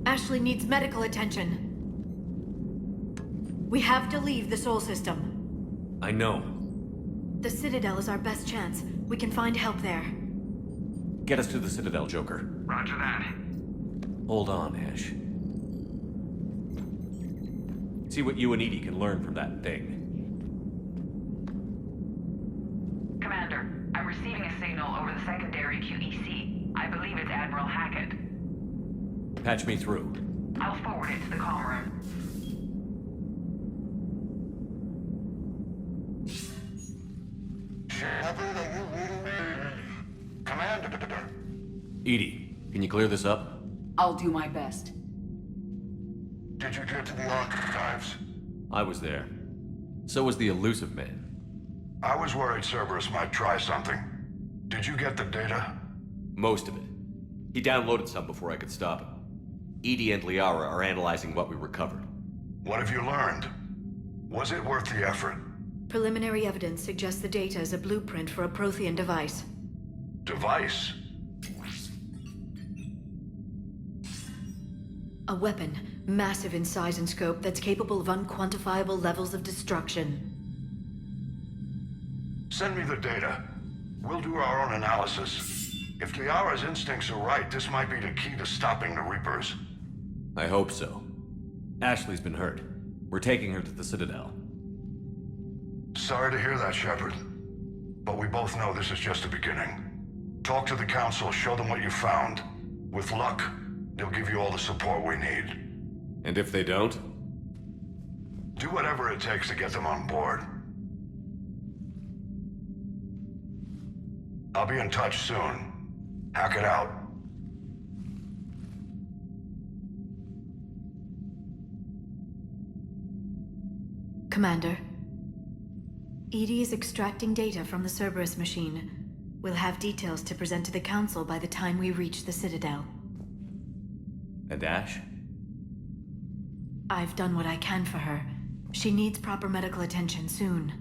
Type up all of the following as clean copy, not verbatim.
Ashley needs medical attention. We have to leave the Sol system. I know. The Citadel is our best chance. We can find help there. Get us to the Citadel, Joker. Roger that. Hold on, Ash. See what you and EDI can learn from that thing. Commander, I'm receiving a signal over the secondary QEC. I believe it's Admiral Hackett. Patch me through. I'll forward it to the comm room. Shepard, are you reading me? Commander. EDI, can you clear this up? I'll do my best. Did you get to the archives? I was there. So was the Illusive Man. I was worried Cerberus might try something. Did you get the data? Most of it. He downloaded some before I could stop him. EDI and Liara are analyzing what we recovered. What have you learned? Was it worth the effort? Preliminary evidence suggests the data is a blueprint for a Prothean device. Device? A weapon, massive in size and scope, that's capable of unquantifiable levels of destruction. Send me the data. We'll do our own analysis. If Liara's instincts are right, this might be the key to stopping the Reapers. I hope so. Ashley's been hurt. We're taking her to the Citadel. Sorry to hear that, Shepard. But we both know this is just the beginning. Talk to the Council, show them what you found. With luck, they'll give you all the support we need. And if they don't? Do whatever it takes to get them on board. I'll be in touch soon. Hack it out. Commander, EDI is extracting data from the Cerberus machine. We'll have details to present to the Council by the time we reach the Citadel. And Ash? I've done what I can for her. She needs proper medical attention soon.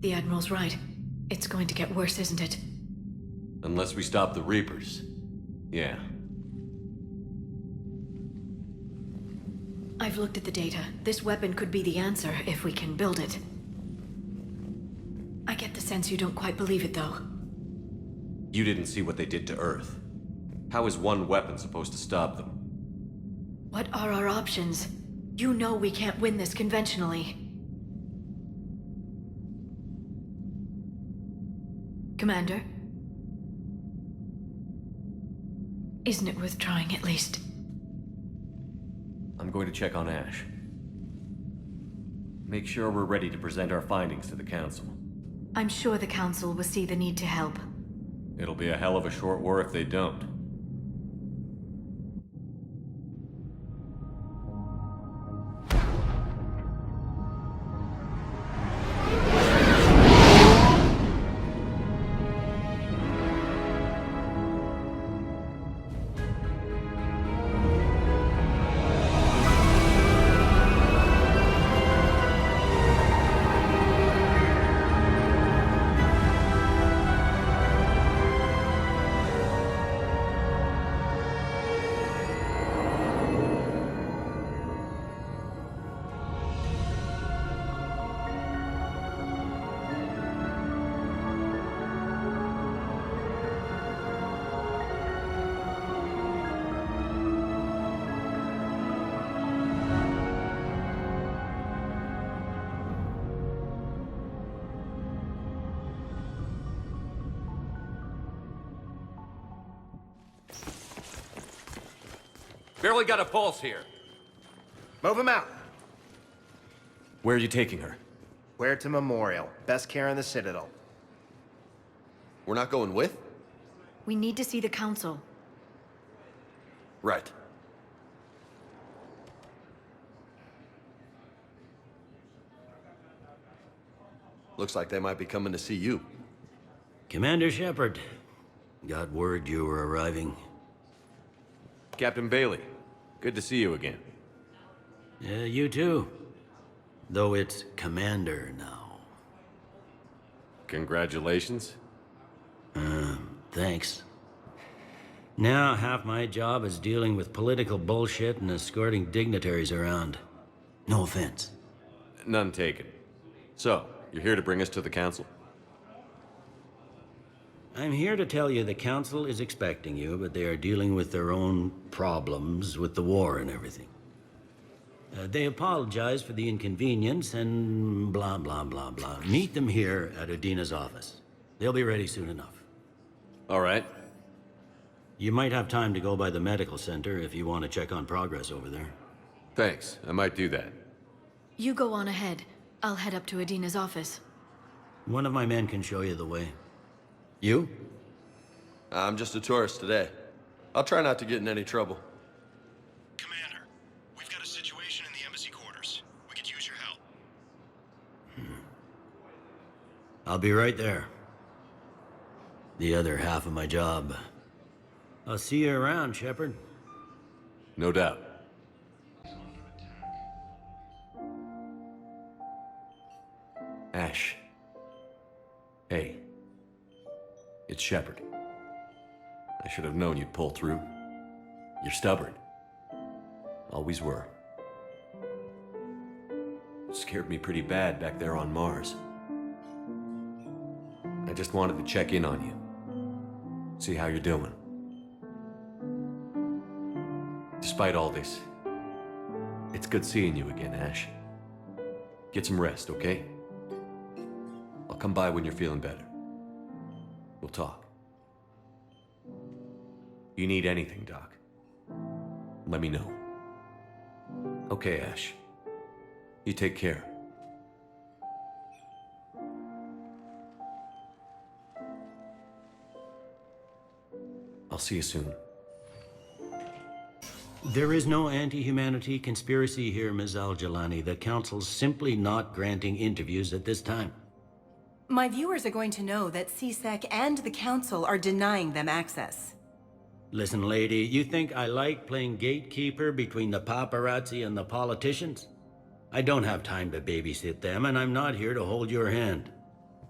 The Admiral's right. It's going to get worse, isn't it? Unless we stop the Reapers. Yeah. I've looked at the data. This weapon could be the answer if we can build it. I get the sense you don't quite believe it, though. You didn't see what they did to Earth. How is one weapon supposed to stop them? What are our options? You know we can't win this conventionally. Commander? Isn't it worth trying at least? I'm going to check on Ash. Make sure we're ready to present our findings to the Council. I'm sure the Council will see the need to help. It'll be a hell of a short war if they don't. Barely got a pulse here. Move him out. Where are you taking her? Where to Memorial. Best care in the Citadel. We're not going with? We need to see the Council. Right. Looks like they might be coming to see you. Commander Shepard, got word you were arriving. Captain Bailey, good to see you again. You too. Though it's Commander now. Congratulations. Thanks. Now half my job is dealing with political bullshit and escorting dignitaries around. No offense. None taken. So, you're here to bring us to the council? I'm here to tell you the council is expecting you, but they are dealing with their own problems with the war and everything. They apologize for the inconvenience and blah, blah, blah, blah. Meet them here at Udina's office. They'll be ready soon enough. All right. You might have time to go by the medical center if you want to check on progress over there. Thanks. I might do that. You go on ahead. I'll head up to Udina's office. One of my men can show you the way. You? I'm just a tourist today. I'll try not to get in any trouble. Commander, we've got a situation in the embassy quarters. We could use your help. I'll be right there. The other half of my job. I'll see you around, Shepard. No doubt. Ash. Hey. It's Shepard. I should have known you'd pull through. You're stubborn. Always were. Scared me pretty bad back there on Mars. I just wanted to check in on you. See how you're doing. Despite all this, it's good seeing you again, Ash. Get some rest, okay? I'll come by when you're feeling better. We'll talk. You need anything, Doc, let me know. Okay, Ash. You take care. I'll see you soon. There is no anti-humanity conspiracy here, Ms. Al-Jalani. The Council's simply not granting interviews at this time. My viewers are going to know that CSEC and the Council are denying them access. Listen, lady, you think I like playing gatekeeper between the paparazzi and the politicians? I don't have time to babysit them, and I'm not here to hold your hand.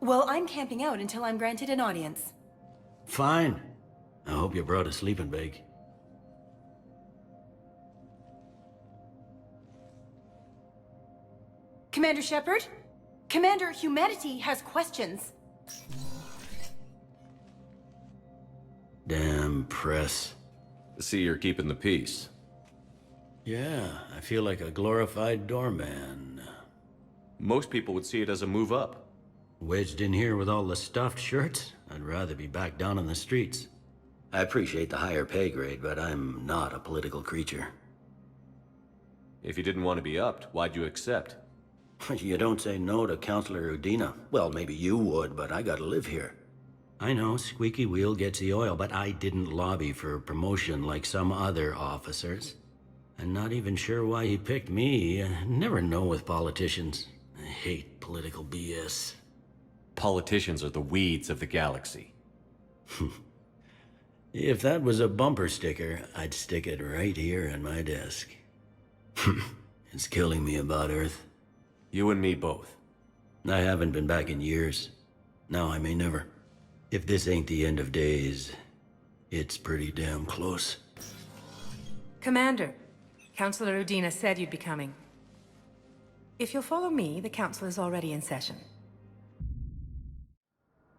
Well, I'm camping out until I'm granted an audience. Fine. I hope you brought a sleeping bag. Commander Shepard? Commander, humanity has questions. Damn press. See, you're keeping the peace. Yeah, I feel like a glorified doorman. Most people would see it as a move up. Wedged in here with all the stuffed shirts? I'd rather be back down in the streets. I appreciate the higher pay grade, but I'm not a political creature. If you didn't want to be upped, why'd you accept? You don't say no to Counselor Udina. Well, maybe you would, but I gotta live here. I know, squeaky wheel gets the oil, but I didn't lobby for promotion like some other officers. I'm not even sure why he picked me. I never know with politicians. I hate political BS. Politicians are the weeds of the galaxy. If that was a bumper sticker, I'd stick it right here in my desk. It's killing me about Earth. You and me both. I haven't been back in years. Now I may never. If this ain't the end of days, it's pretty damn close. Commander, Councilor Udina said you'd be coming. If you'll follow me, the council is already in session.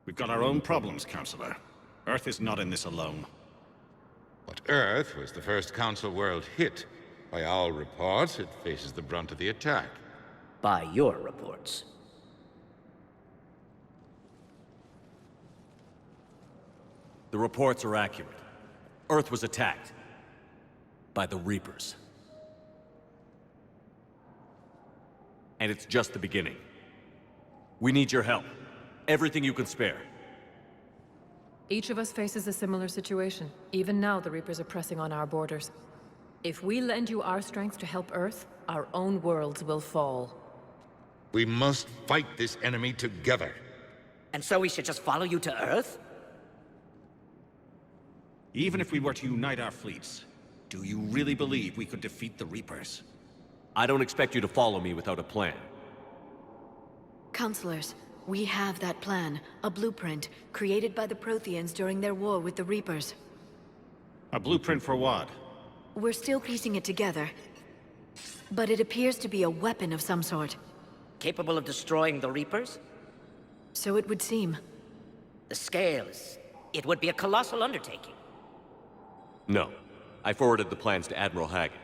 We've got our own problems, Counselor. Earth is not in this alone. But Earth was the first Council world hit. By all reports, it faces the brunt of the attack. By your reports. The reports are accurate. Earth was attacked. By the Reapers. And it's just the beginning. We need your help. Everything you can spare. Each of us faces a similar situation. Even now, the Reapers are pressing on our borders. If we lend you our strength to help Earth, our own worlds will fall. We must fight this enemy together. And so we should just follow you to Earth? Even if we were to unite our fleets, do you really believe we could defeat the Reapers? I don't expect you to follow me without a plan. Counselors, we have that plan, a blueprint, created by the Protheans during their war with the Reapers. A blueprint for what? We're still piecing it together. But it appears to be a weapon of some sort. Capable of destroying the Reapers? So it would seem. The scales. It would be a colossal undertaking. No. I forwarded the plans to Admiral Hagen.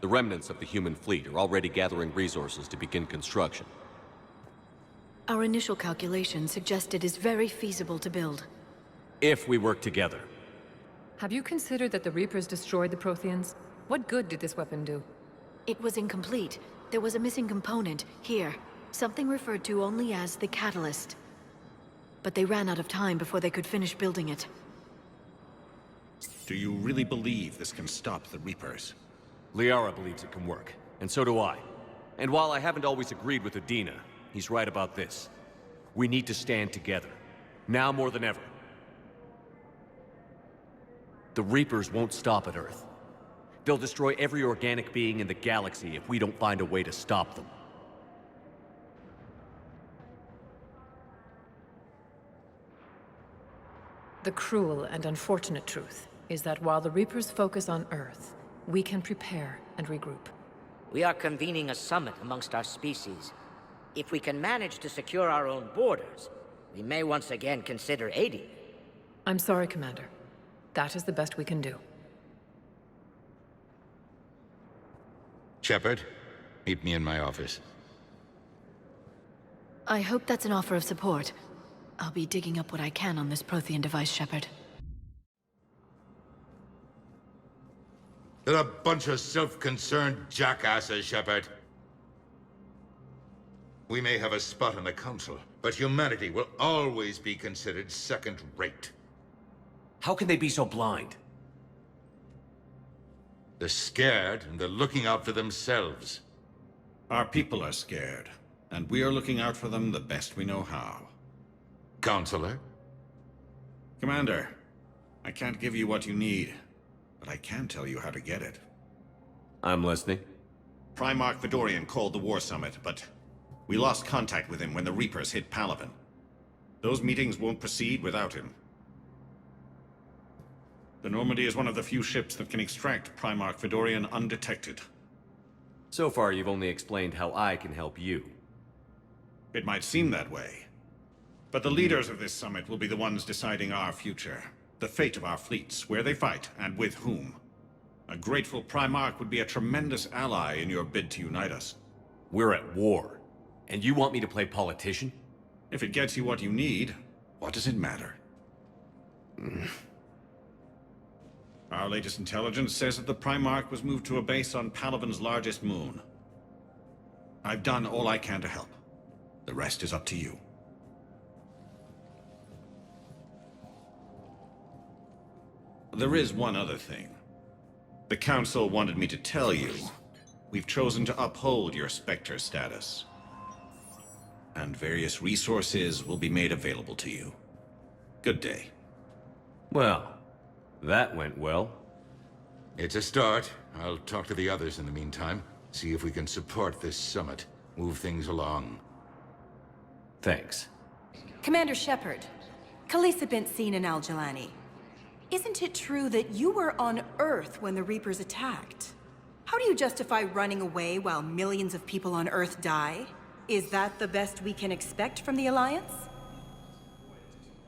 The remnants of the human fleet are already gathering resources to begin construction. Our initial calculations suggest it is very feasible to build. If we work together. Have you considered that the Reapers destroyed the Protheans? What good did this weapon do? It was incomplete. There was a missing component, here. Something referred to only as the Catalyst. But they ran out of time before they could finish building it. Do you really believe this can stop the Reapers? Liara believes it can work, and so do I. And while I haven't always agreed with Udina, he's right about this. We need to stand together. Now more than ever. The Reapers won't stop at Earth. They'll destroy every organic being in the galaxy if we don't find a way to stop them. The cruel and unfortunate truth is that while the Reapers focus on Earth, we can prepare and regroup. We are convening a summit amongst our species. If we can manage to secure our own borders, we may once again consider aiding. I'm sorry, Commander. That is the best we can do. Shepard, meet me in my office. I hope that's an offer of support. I'll be digging up what I can on this Prothean device, Shepard. They're a bunch of self-concerned jackasses, Shepard. We may have a spot in the Council, but humanity will always be considered second-rate. How can they be so blind? They're scared, and they're looking out for themselves. Our people are scared, and we are looking out for them the best we know how. Counselor? Commander, I can't give you what you need, but I can tell you how to get it. I'm listening. Primarch Fedorian called the War Summit, but we lost contact with him when the Reapers hit Palaven. Those meetings won't proceed without him. The Normandy is one of the few ships that can extract Primarch Fedorian undetected. So far, you've only explained how I can help you. It might seem that way. But the leaders of this summit will be the ones deciding our future. The fate of our fleets, where they fight, and with whom. A grateful Primarch would be a tremendous ally in your bid to unite us. We're at war. And you want me to play politician? If it gets you what you need, what does it matter? Our latest intelligence says that the Primarch was moved to a base on Palaven's largest moon. I've done all I can to help. The rest is up to you. There is one other thing. The Council wanted me to tell you, we've chosen to uphold your Spectre status. And various resources will be made available to you. Good day. Well, that went well. It's a start. I'll talk to the others in the meantime. See if we can support this summit. Move things along. Thanks. Commander Shepard, Khalisah bint Sin and Al-Jalani. Isn't it true that you were on Earth when the Reapers attacked? How do you justify running away while millions of people on Earth die? Is that the best we can expect from the Alliance?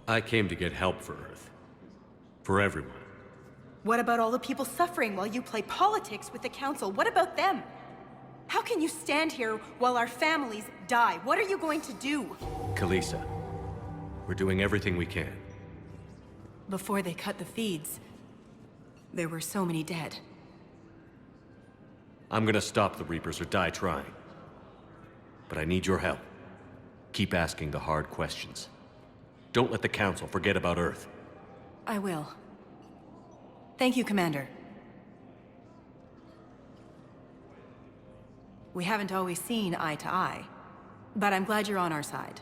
I came to get help for Earth. For everyone. What about all the people suffering while you play politics with the Council? What about them? How can you stand here while our families die? What are you going to do? Khalisah, we're doing everything we can. Before they cut the feeds, there were so many dead. I'm gonna stop the Reapers or die trying. But I need your help. Keep asking the hard questions. Don't let the Council forget about Earth. I will. Thank you, Commander. We haven't always seen eye to eye, but I'm glad you're on our side.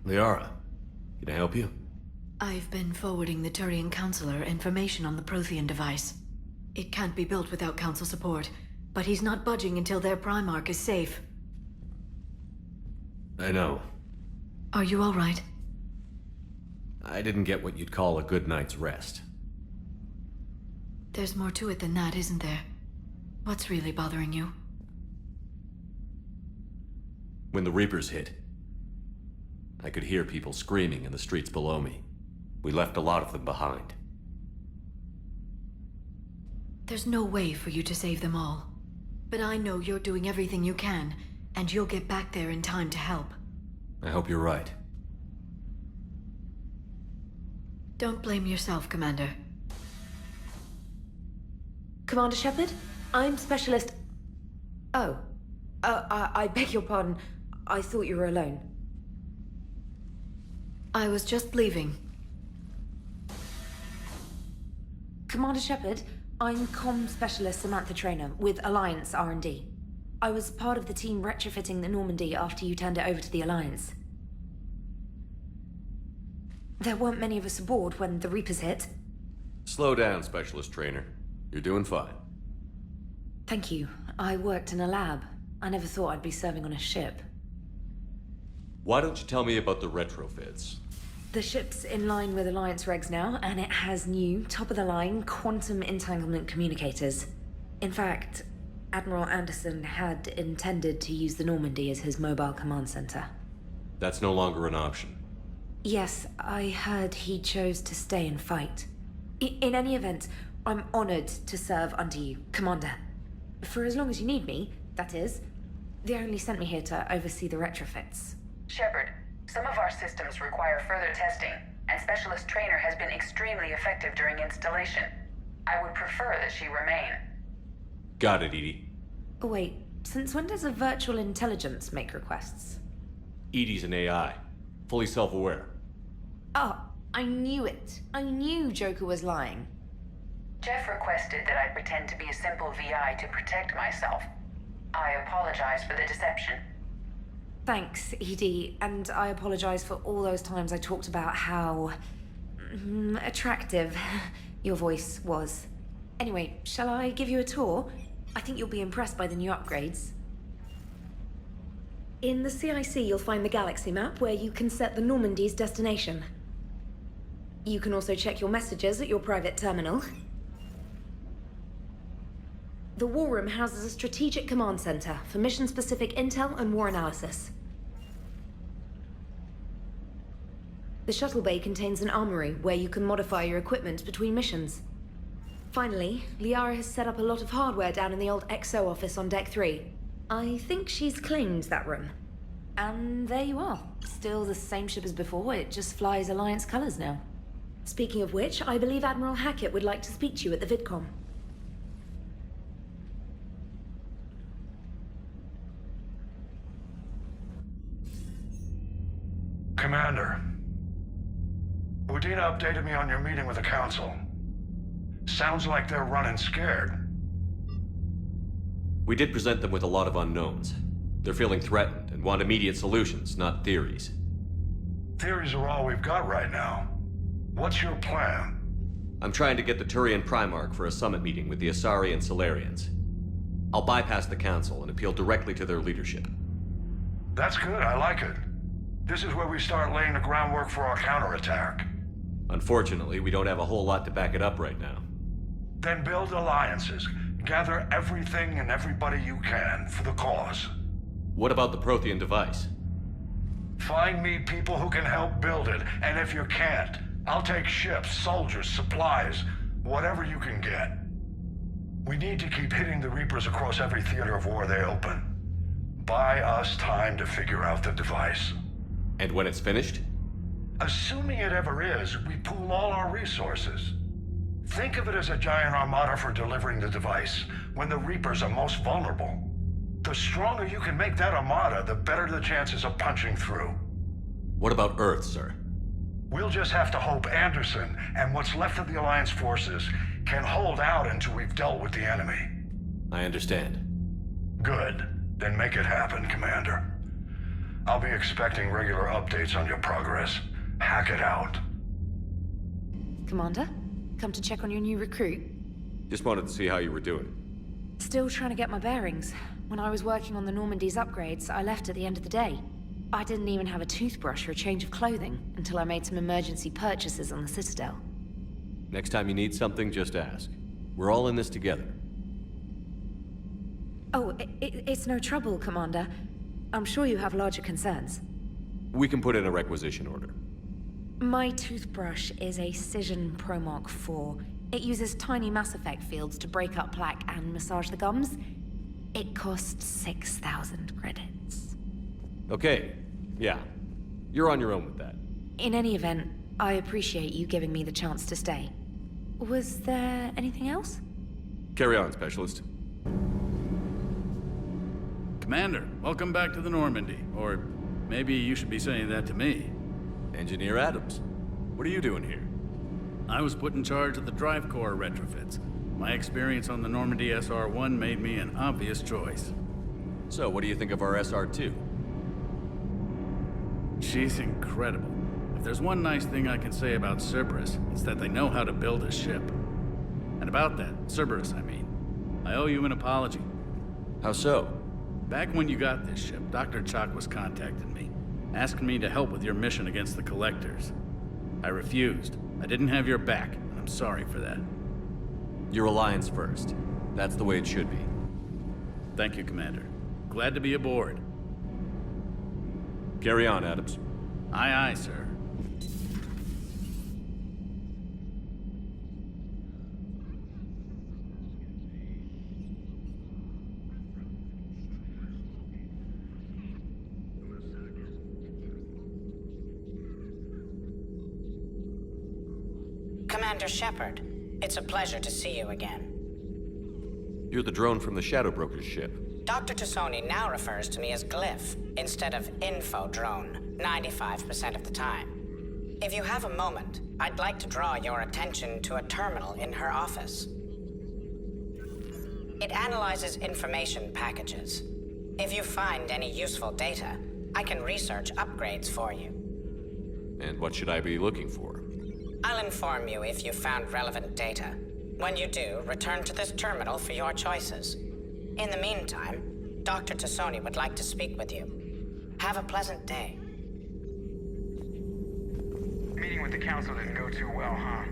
Liara, can I help you? I've been forwarding the Turian Counselor information on the Prothean device. It can't be built without Council support, but he's not budging until their Primarch is safe. I know. Are you all right? I didn't get what you'd call a good night's rest. There's more to it than that, isn't there? What's really bothering you? When the Reapers hit, I could hear people screaming in the streets below me. We left a lot of them behind. There's no way for you to save them all. But I know you're doing everything you can, and you'll get back there in time to help. I hope you're right. Don't blame yourself, Commander. Commander Shepard? I'm Specialist... Oh. I beg your pardon. I thought you were alone. I was just leaving. Commander Shepard, I'm Comm Specialist Samantha Traynor with Alliance R&D. I was part of the team retrofitting the Normandy after you turned it over to the Alliance. There weren't many of us aboard when the Reapers hit. Slow down, Specialist Trainer. You're doing fine. Thank you. I worked in a lab. I never thought I'd be serving on a ship. Why don't you tell me about the retrofits? The ship's in line with Alliance regs now, and it has new, top-of-the-line, quantum entanglement communicators. In fact, Admiral Anderson had intended to use the Normandy as his mobile command center. That's no longer an option. Yes, I heard he chose to stay and fight. In any event, I'm honored to serve under you, Commander. For as long as you need me, that is. They only sent me here to oversee the retrofits. Shepard, some of our systems require further testing, and Specialist Trainer has been extremely effective during installation. I would prefer that she remain. Got it, Edie. Wait, since when does a virtual intelligence make requests? Edie's an AI. Fully self-aware. Oh, I knew it. I knew Joker was lying. Jeff requested that I pretend to be a simple VI to protect myself. I apologize for the deception. Thanks, Edie, and I apologize for all those times I talked about how... attractive your voice was. Anyway, shall I give you a tour? I think you'll be impressed by the new upgrades. In the CIC, you'll find the galaxy map where you can set the Normandy's destination. You can also check your messages at your private terminal. The War Room houses a strategic command center for mission-specific intel and war analysis. The shuttle bay contains an armory where you can modify your equipment between missions. Finally, Liara has set up a lot of hardware down in the old XO office on Deck 3. I think she's claimed that room. And there you are. Still the same ship as before, it just flies Alliance colors now. Speaking of which, I believe Admiral Hackett would like to speak to you at the VidCom. Commander, Udina updated me on your meeting with the Council. Sounds like they're running scared. We did present them with a lot of unknowns. They're feeling threatened and want immediate solutions, not theories. Theories are all we've got right now. What's your plan? I'm trying to get the Turian Primarch for a summit meeting with the Asari and Solarians. I'll bypass the Council and appeal directly to their leadership. That's good, I like it. This is where we start laying the groundwork for our counterattack. Unfortunately, we don't have a whole lot to back it up right now. Then build alliances. Gather everything and everybody you can for the cause. What about the Prothean device? Find me people who can help build it, and if you can't, I'll take ships, soldiers, supplies, whatever you can get. We need to keep hitting the Reapers across every theater of war they open. Buy us time to figure out the device. And when it's finished? Assuming it ever is, we pool all our resources. Think of it as a giant armada for delivering the device, when the Reapers are most vulnerable. The stronger you can make that armada, the better the chances of punching through. What about Earth, sir? We'll just have to hope Anderson and what's left of the Alliance forces can hold out until we've dealt with the enemy. I understand. Good. Then make it happen, Commander. I'll be expecting regular updates on your progress. Hack it out. Commander? Come to check on your new recruit? Just wanted to see how you were doing. Still trying to get my bearings. When I was working on the Normandy's upgrades, I left at the end of the day. I didn't even have a toothbrush or a change of clothing until I made some emergency purchases on the Citadel. Next time you need something, just ask. We're all in this together. Oh, it's no trouble, Commander. I'm sure you have larger concerns. We can put in a requisition order. My toothbrush is a Cision Pro Mark IV. It uses tiny Mass Effect fields to break up plaque and massage the gums. It costs 6,000 credits. Okay, yeah. You're on your own with that. In any event, I appreciate you giving me the chance to stay. Was there anything else? Carry on, Specialist. Commander, welcome back to the Normandy. Or maybe you should be saying that to me. Engineer Adams, what are you doing here? I was put in charge of the drive core retrofits. My experience on the Normandy SR-1 made me an obvious choice. So, what do you think of our SR-2? She's incredible. If there's one nice thing I can say about Cerberus, it's that they know how to build a ship. And about that, Cerberus, I mean, I owe you an apology. How so? Back when you got this ship, Dr. Chakwas contacted me, asking me to help with your mission against the Collectors. I refused. I didn't have your back, and I'm sorry for that. Your alliance first. That's the way it should be. Thank you, Commander. Glad to be aboard. Carry on, Adams. Aye, aye, sir. Commander Shepard, it's a pleasure to see you again. You're the drone from the Shadow Broker's ship. Dr. Tassoni now refers to me as Glyph instead of Info Drone 95% of the time. If you have a moment, I'd like to draw your attention to a terminal in her office. It analyzes information packages. If you find any useful data, I can research upgrades for you. And what should I be looking for? I'll inform you if you found relevant data. When you do, return to this terminal for your choices. In the meantime, Dr. Tassoni would like to speak with you. Have a pleasant day. Meeting with the Council didn't go too well, huh?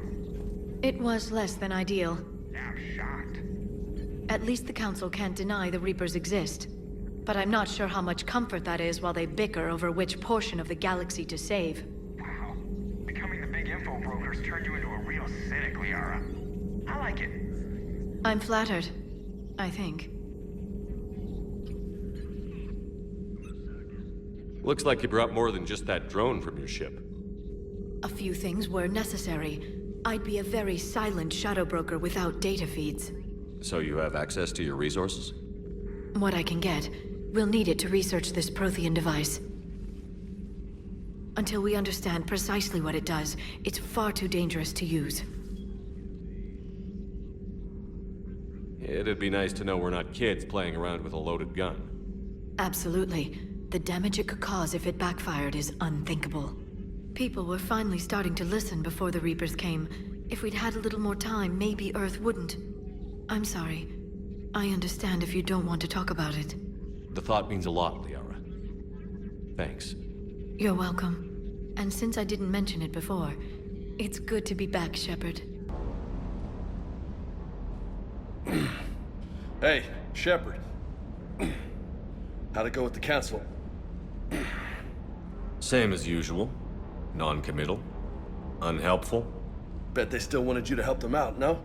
It was less than ideal. I'm shocked. At least the Council can't deny the Reapers exist. But I'm not sure how much comfort that is while they bicker over which portion of the galaxy to save. Wow. Becoming the big info brokers turned you into a real cynic, Liara. I like it. I'm flattered. I think. Looks like you brought more than just that drone from your ship. A few things were necessary. I'd be a very silent shadow broker without data feeds. So you have access to your resources? What I can get. We'll need it to research this Prothean device. Until we understand precisely what it does, it's far too dangerous to use. It'd be nice to know we're not kids playing around with a loaded gun. Absolutely. The damage it could cause if it backfired is unthinkable. People were finally starting to listen before the Reapers came. If we'd had a little more time, maybe Earth wouldn't. I'm sorry. I understand if you don't want to talk about it. The thought means a lot, Liara. Thanks. You're welcome. And since I didn't mention it before, it's good to be back, Shepard. Hey, Shepard. How'd it go with the council? Same as usual. Non-committal. Unhelpful. Bet they still wanted you to help them out, no?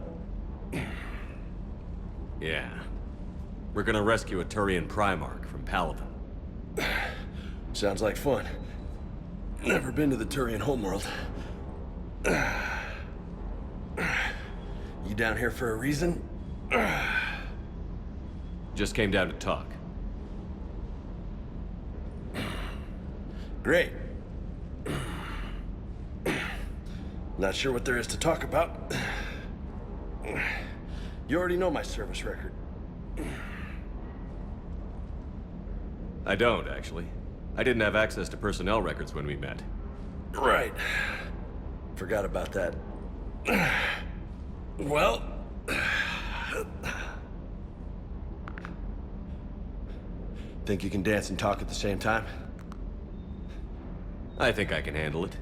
Yeah. We're gonna rescue a Turian Primarch from Palaven. Sounds like fun. Never been to the Turian homeworld. You down here for a reason? Just came down to talk. Great. Not sure what there is to talk about. You already know my service record. I don't, actually. I didn't have access to personnel records when we met. Right. Forgot about that. Well... Think you can dance and talk at the same time? I think I can handle it.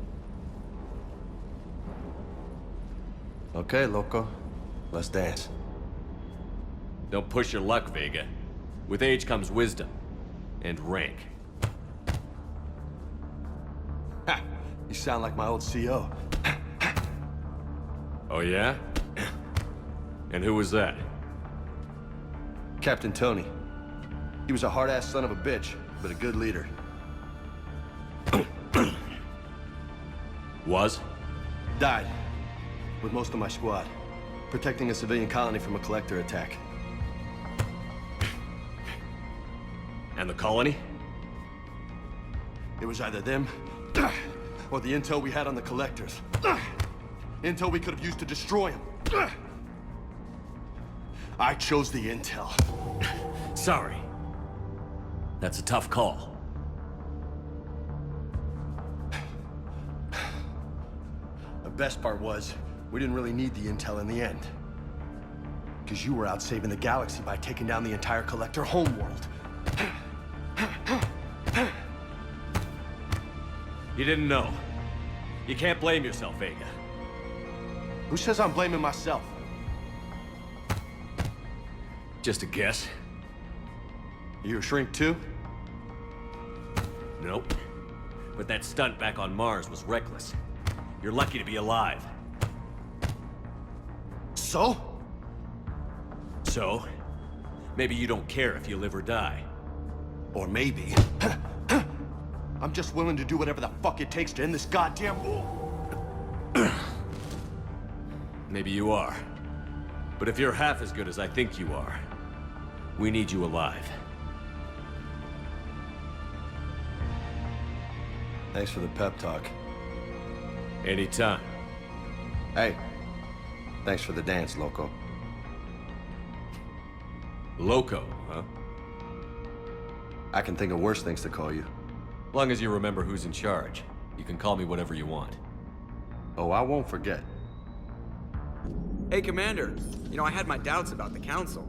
Okay, loco. Let's dance. Don't push your luck, Vega. With age comes wisdom. And rank. Ha! You sound like my old CO. Oh yeah? And who was that? Captain Tony. He was a hard-ass son of a bitch, but a good leader. Was? Died. With most of my squad. Protecting a civilian colony from a collector attack. And the colony? It was either them, or the intel we had on the collectors. Intel we could have used to destroy them. I chose the intel. Sorry. That's a tough call. The best part was, we didn't really need the intel in the end. Because you were out saving the galaxy by taking down the entire collector homeworld. You didn't know. You can't blame yourself, Vega. Who says I'm blaming myself? Just a guess. You a shrink too? Nope. But that stunt back on Mars was reckless. You're lucky to be alive. So? So? Maybe you don't care if you live or die. Or maybe... I'm just willing to do whatever the fuck it takes to end this goddamn war. Maybe you are. But if you're half as good as I think you are, we need you alive. Thanks for the pep talk. Anytime. Hey, thanks for the dance, Loco. Loco, huh? I can think of worse things to call you. Long as you remember who's in charge, you can call me whatever you want. Oh, I won't forget. Hey, Commander. You know, I had my doubts about the Council.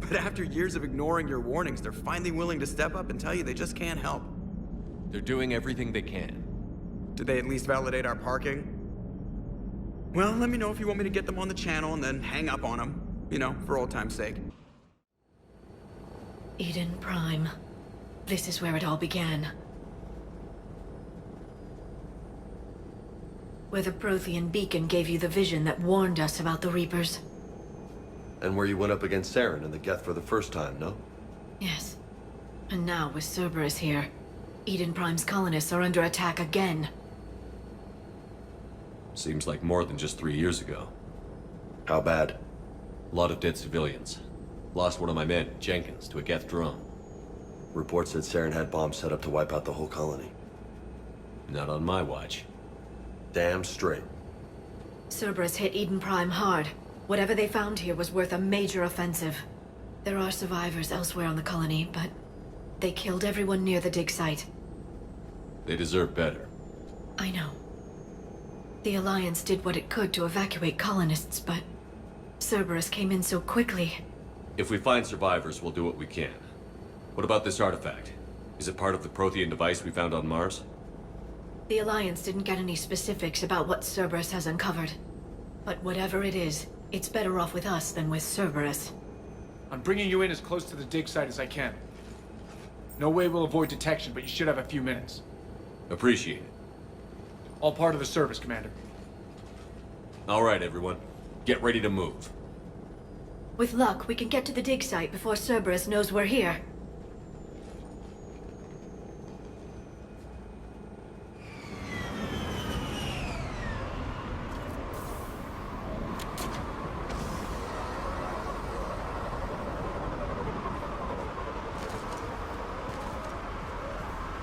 But after years of ignoring your warnings, they're finally willing to step up and tell you they just can't help. They're doing everything they can. Did they at least validate our parking? Well, let me know if you want me to get them on the channel and then hang up on them. You know, for old time's sake. Eden Prime. This is where it all began. Where the Prothean beacon gave you the vision that warned us about the Reapers. And where you went up against Saren and the Geth for the first time, no? Yes. And now with Cerberus here, Eden Prime's colonists are under attack again. Seems like more than just 3 years ago. How bad? A lot of dead civilians. Lost one of my men, Jenkins, to a Geth drone. Reports said Saren had bombs set up to wipe out the whole colony. Not on my watch. Damn straight. Cerberus hit Eden Prime hard. Whatever they found here was worth a major offensive. There are survivors elsewhere on the colony, but they killed everyone near the dig site. They deserve better. I know. The Alliance did what it could to evacuate colonists, but Cerberus came in so quickly. If we find survivors, we'll do what we can. What about this artifact? Is it part of the Prothean device we found on Mars? The Alliance didn't get any specifics about what Cerberus has uncovered. But whatever it is, it's better off with us than with Cerberus. I'm bringing you in as close to the dig site as I can. No way we'll avoid detection, but you should have a few minutes. Appreciate it. All part of the service, Commander. All right, everyone. Get ready to move. With luck, we can get to the dig site before Cerberus knows we're here.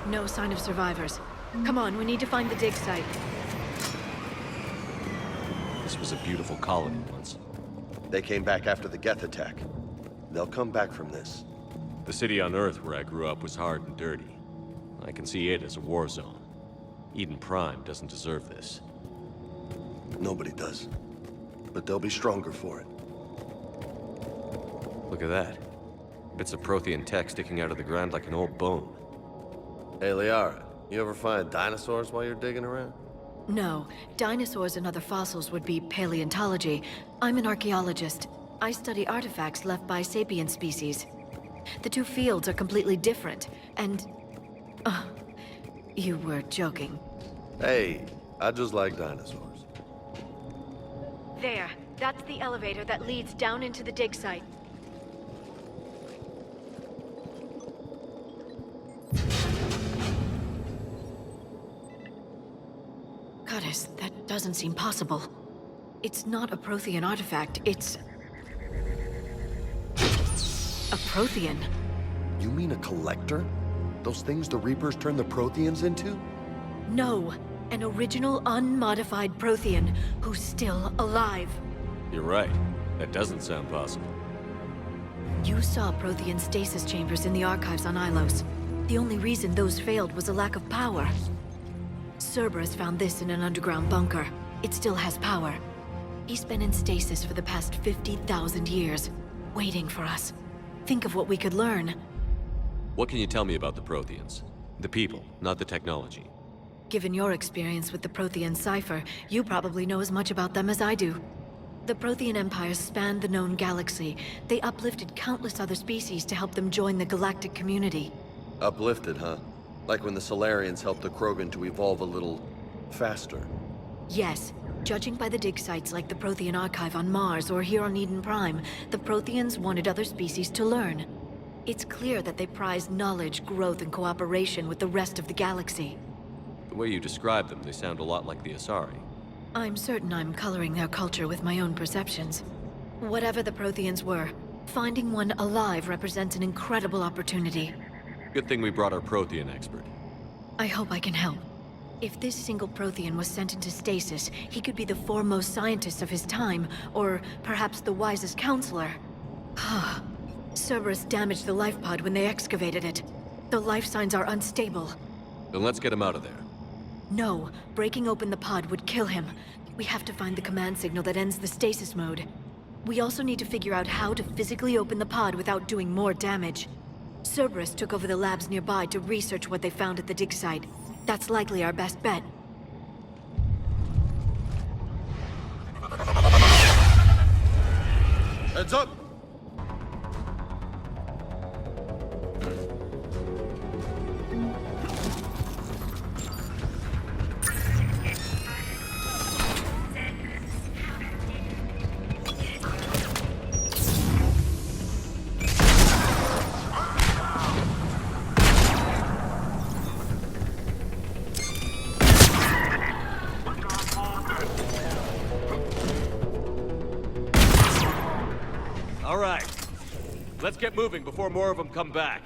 No sign of survivors. Come on, we need to find the dig site. This was a beautiful colony once. They came back after the Geth attack. They'll come back from this. The city on Earth where I grew up was hard and dirty. I can see it as a war zone. Eden Prime doesn't deserve this. Nobody does. But they'll be stronger for it. Look at that. Bits of Prothean tech sticking out of the ground like an old bone. Hey, Liara, you ever find dinosaurs while you're digging around? No. Dinosaurs and other fossils would be paleontology. I'm an archaeologist. I study artifacts left by sapient species. The two fields are completely different, and... you were joking. Hey, I just like dinosaurs. There. That's the elevator that leads down into the dig site. Goddess, that doesn't seem possible. It's not a Prothean artifact, it's... a Prothean. You mean a collector? Those things the Reapers turned the Protheans into? No, an original unmodified Prothean who's still alive. You're right. That doesn't sound possible. You saw Prothean stasis chambers in the archives on Ilos. The only reason those failed was a lack of power. Cerberus found this in an underground bunker. It still has power. He's been in stasis for the past 50,000 years, waiting for us. Think of what we could learn. What can you tell me about the Protheans? The people, not the technology. Given your experience with the Prothean cipher, you probably know as much about them as I do. The Prothean Empire spanned the known galaxy. They uplifted countless other species to help them join the galactic community. Uplifted, huh? Like when the Solarians helped the Krogan to evolve a little faster. Yes. Judging by the dig sites like the Prothean Archive on Mars or here on Eden Prime, the Protheans wanted other species to learn. It's clear that they prize knowledge, growth, and cooperation with the rest of the galaxy. The way you describe them, they sound a lot like the Asari. I'm certain I'm coloring their culture with my own perceptions. Whatever the Protheans were, finding one alive represents an incredible opportunity. Good thing we brought our Prothean expert. I hope I can help. If this single Prothean was sent into stasis, he could be the foremost scientist of his time, or perhaps the wisest counselor. Cerberus damaged the life pod when they excavated it. The life signs are unstable. Then let's get him out of there. No, breaking open the pod would kill him. We have to find the command signal that ends the stasis mode. We also need to figure out how to physically open the pod without doing more damage. Cerberus took over the labs nearby to research what they found at the dig site. That's likely our best bet. Heads up! All right. Let's get moving before more of them come back.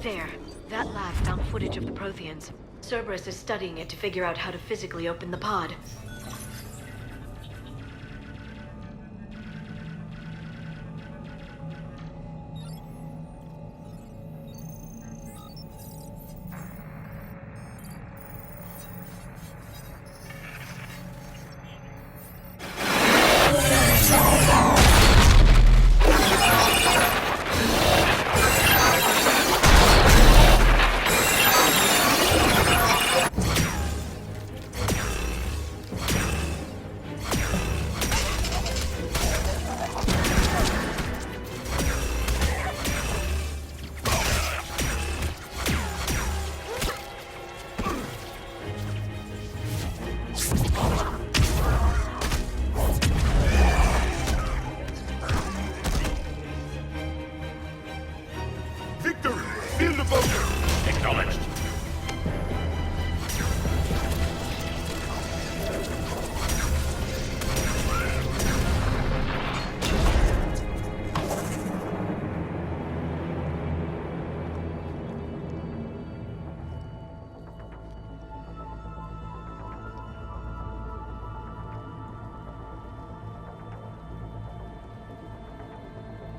There. That lab found footage of the Protheans. Cerberus is studying it to figure out how to physically open the pod.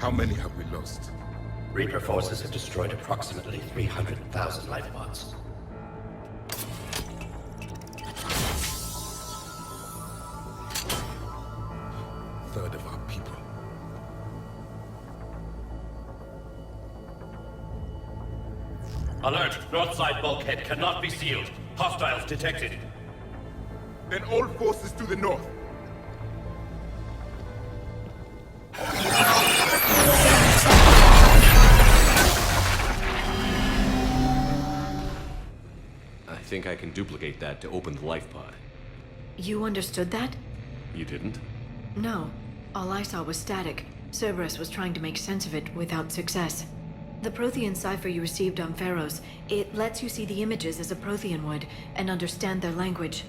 How many have we lost? Reaper forces have destroyed approximately 300,000 life pods. Third of our people. Alert! North side bulkhead cannot be sealed. Hostiles detected. Then all forces to the north. I think I can duplicate that to open the life pod. You understood that? You didn't? No. All I saw was static. Cerberus was trying to make sense of it without success. The Prothean cipher you received on Pharos, it lets you see the images as a Prothean would, and understand their language.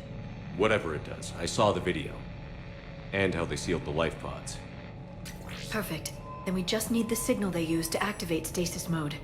Whatever it does, I saw the video. And how they sealed the life pods. Perfect. Then we just need the signal they use to activate stasis mode.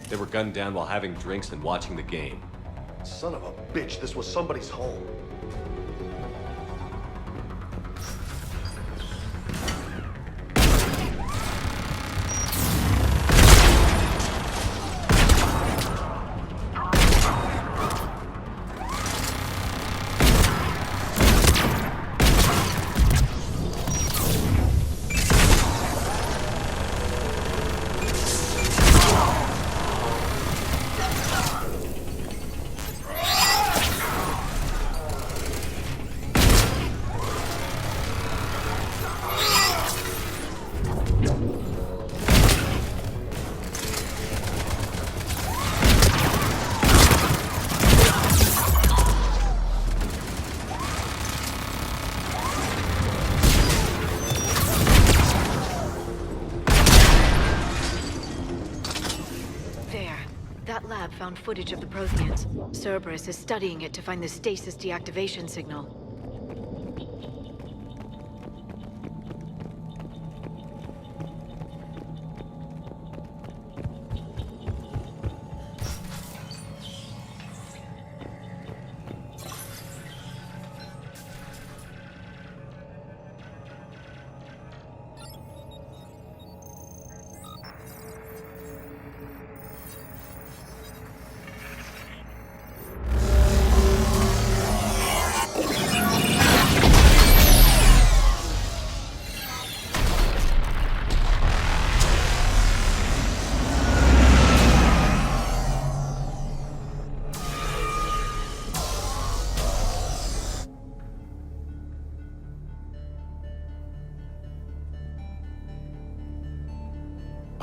They were gunned down while having drinks and watching the game. Son of a bitch, this was somebody's home. That lab found footage of the Protheans. Cerberus is studying it to find the stasis deactivation signal.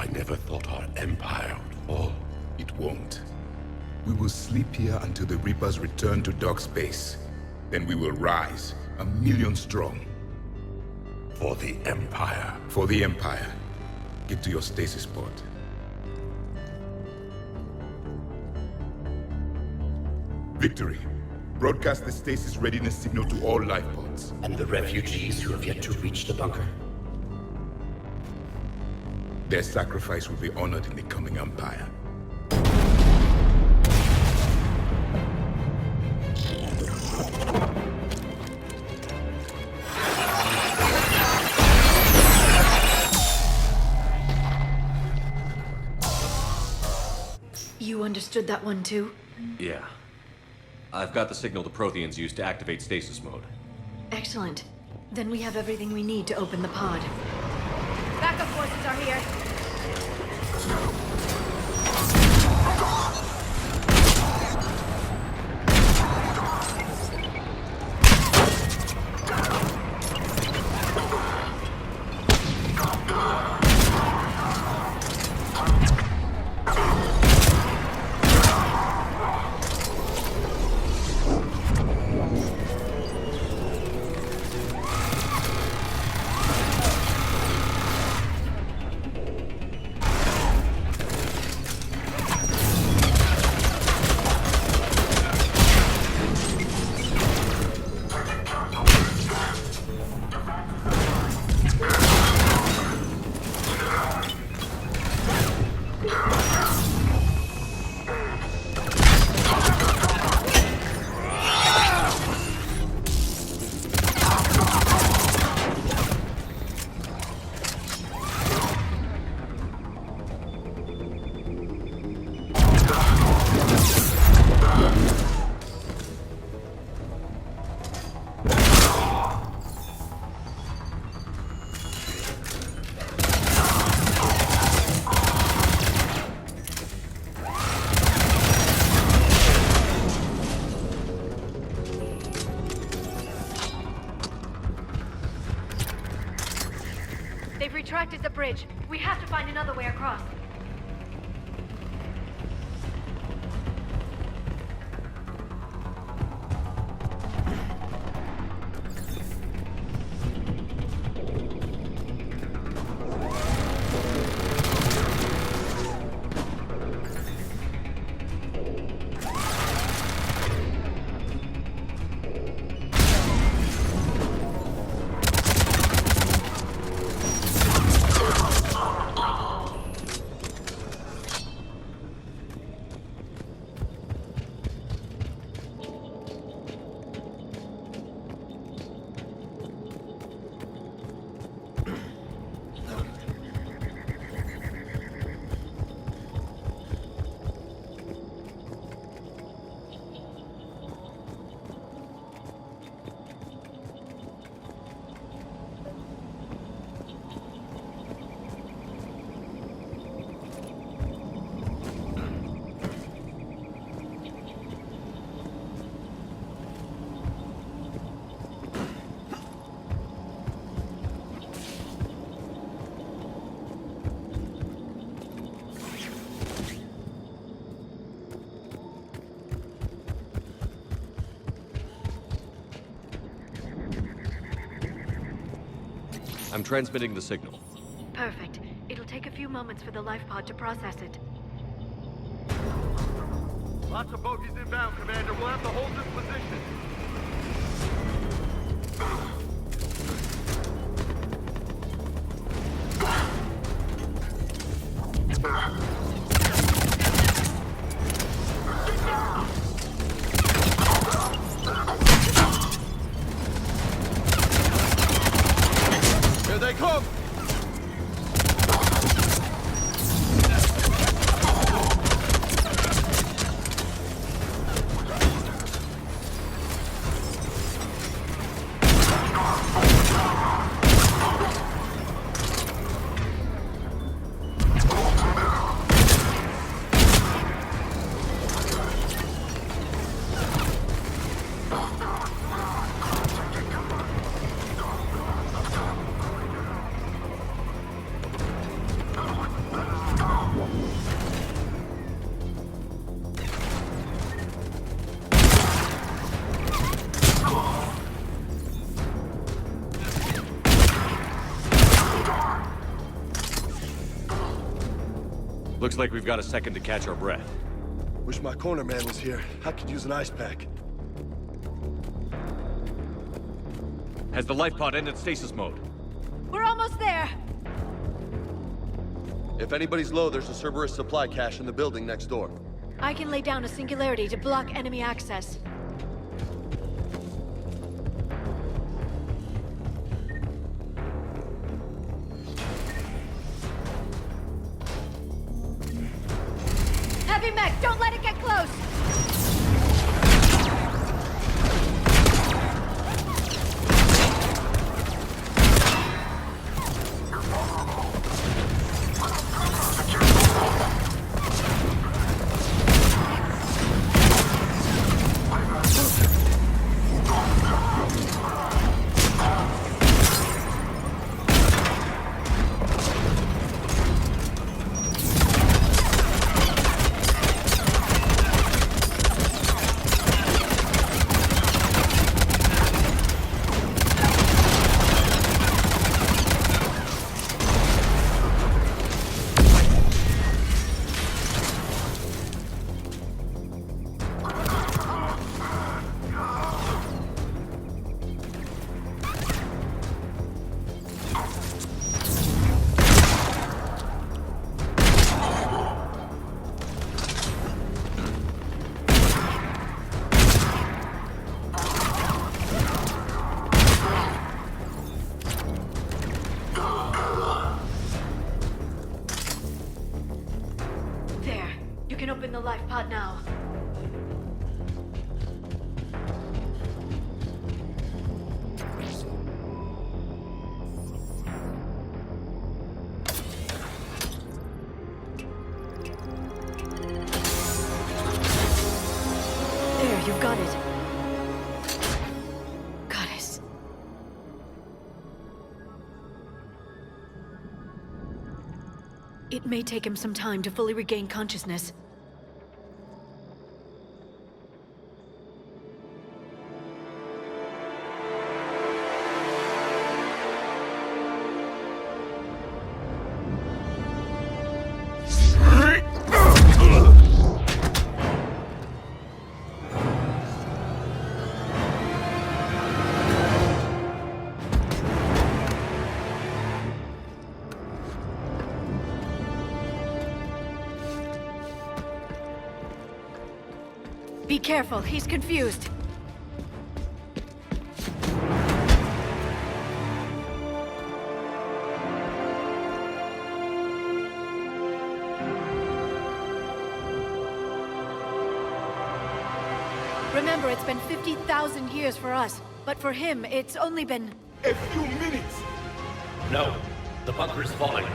I never thought our empire would fall. It won't. We will sleep here until the Reapers return to dark space. Then we will rise, 1,000,000 strong. For the Empire. For the Empire. Get to your stasis pod. Victory. Broadcast the stasis readiness signal to all life pods. And the refugees who have yet to reach the bunker? Their sacrifice will be honored in the coming Empire. You understood that one too? Yeah. I've got the signal the Protheans used to activate stasis mode. Excellent. Then we have everything we need to open the pod. Backup forces are here. They've retracted the bridge. We have to find another way across. I'm transmitting the signal. Perfect. It'll take a few moments for the life pod to process it. Lots of bogies inbound, Commander. We'll have to hold this position. Here they come! Looks like we've got a second to catch our breath. Wish my corner man was here. I could use an ice pack. Has the life pod ended stasis mode? We're almost there. If anybody's low, there's a Cerberus supply cache in the building next door. I can lay down a singularity to block enemy access. Heavy mech, don't let it get close! Open the life pod now. There, you've got it. Goddess. It may take him some time to fully regain consciousness. Be careful, he's confused. Remember, it's been 50,000 years for us, but for him, it's only been... A few minutes! No, the bunker is falling.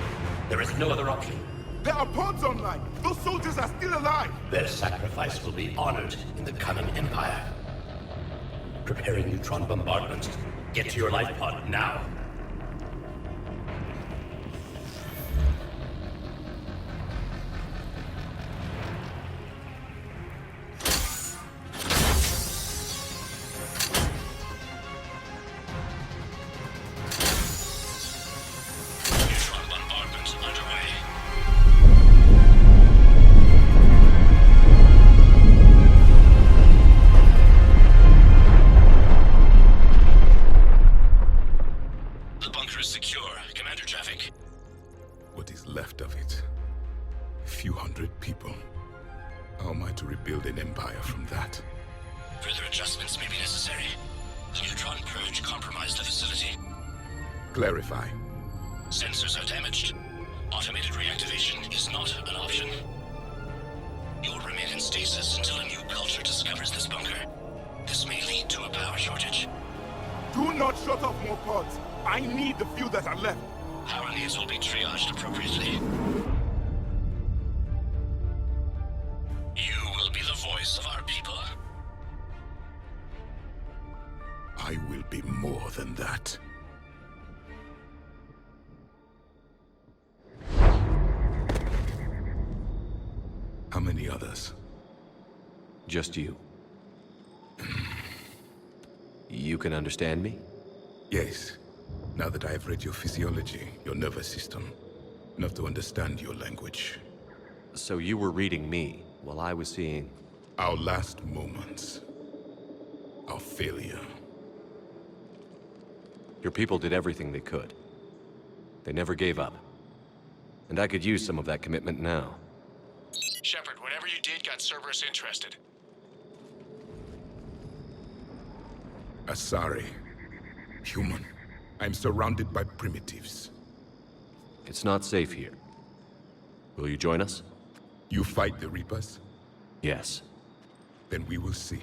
There is no other option. There are pods online! Those soldiers are still alive! Their sacrifice will be honored in the coming Empire. Preparing neutron bombardment. Get to your life pod now. What is left of it? A few hundred people. How am I to rebuild an empire from that? Further adjustments may be necessary. The neutron purge compromised the facility. Clarify. Sensors are damaged. Automated reactivation is not an option. You'll remain in stasis until a new culture discovers this bunker. This may lead to a power shortage. Do not shut off more pods. I need the few that are left. Power needs will be triaged appropriately. You will be the voice of our people. I will be more than that. How many others? Just you. You can understand me? Yes. Now that I have read your physiology, your nervous system, enough to understand your language. So you were reading me, while I was seeing... Our last moments. Our failure. Your people did everything they could. They never gave up. And I could use some of that commitment now. Shepard, whatever you did got Cerberus interested. Asari. Human. I'm surrounded by primitives. It's not safe here. Will you join us? You fight the Reapers? Yes. Then we will see.